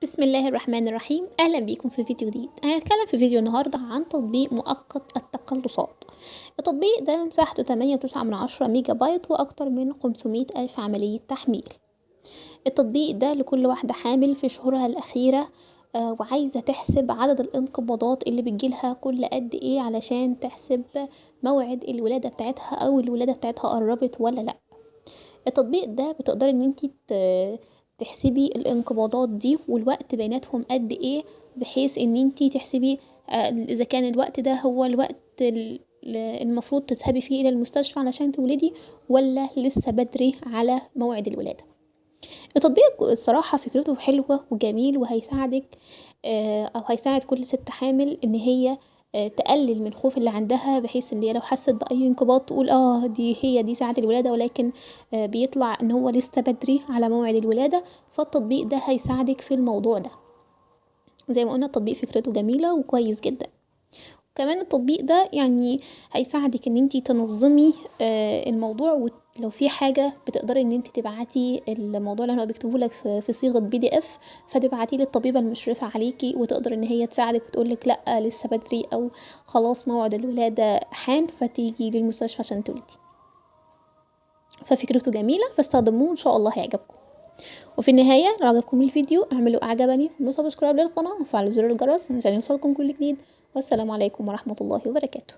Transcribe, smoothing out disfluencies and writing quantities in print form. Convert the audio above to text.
بسم الله الرحمن الرحيم. اهلا بيكم في فيديو جديد. هنتكلم في فيديو النهارده عن تطبيق مؤقت التقلصات. التطبيق ده مساحته 8.9 ميجا بايت واكتر من 500 الف عملية تحميل. التطبيق ده لكل واحدة حامل في شهورها الاخيرة وعايزة تحسب عدد الانقباضات اللي بتجيلها كل قد ايه علشان تحسب موعد الولادة بتاعتها او الولادة بتاعتها قربت ولا لا. التطبيق ده بتقدري ان انتي تحسبي الانقباضات دي والوقت بيناتهم قد ايه، بحيث ان انتي تحسبي اذا كان الوقت ده هو الوقت المفروض تذهبي فيه الى المستشفى علشان تولدي ولا لسه بدري على موعد الولادة. التطبيق الصراحة فكرته حلوة وجميل وهيساعدك او هيساعد كل ست حامل ان هي تقلل من خوف اللي عندها، بحيث ان هي لو حست باي انقباض تقول دي ساعة الولادة، ولكن بيطلع ان هو لسه بدري على موعد الولادة. فالتطبيق ده هيساعدك في الموضوع ده. زي ما قلنا التطبيق فكرته جميلة وكويس جدا. كمان التطبيق ده يعني هيساعدك ان انتي تنظمي الموضوع، ولو في حاجة بتقدري ان انتي تبعتي الموضوع اللي هو بيكتبه لك في صيغة PDF، فتبعتيه للطبيبة المشرفة عليكي وتقدر ان هي تساعدك وتقولك لا لسه بدري او خلاص موعد الولادة حان فتيجي للمستشفى عشان تولدي. ففكرته جميلة، فاستخدموه ان شاء الله هيعجبكم. وفي النهاية لو عجبكم الفيديو اعملوا اعجبني وسبسكرايب للقناة وفعلوا زر الجرس عشان يوصلكم كل جديد. والسلام عليكم ورحمة الله وبركاته.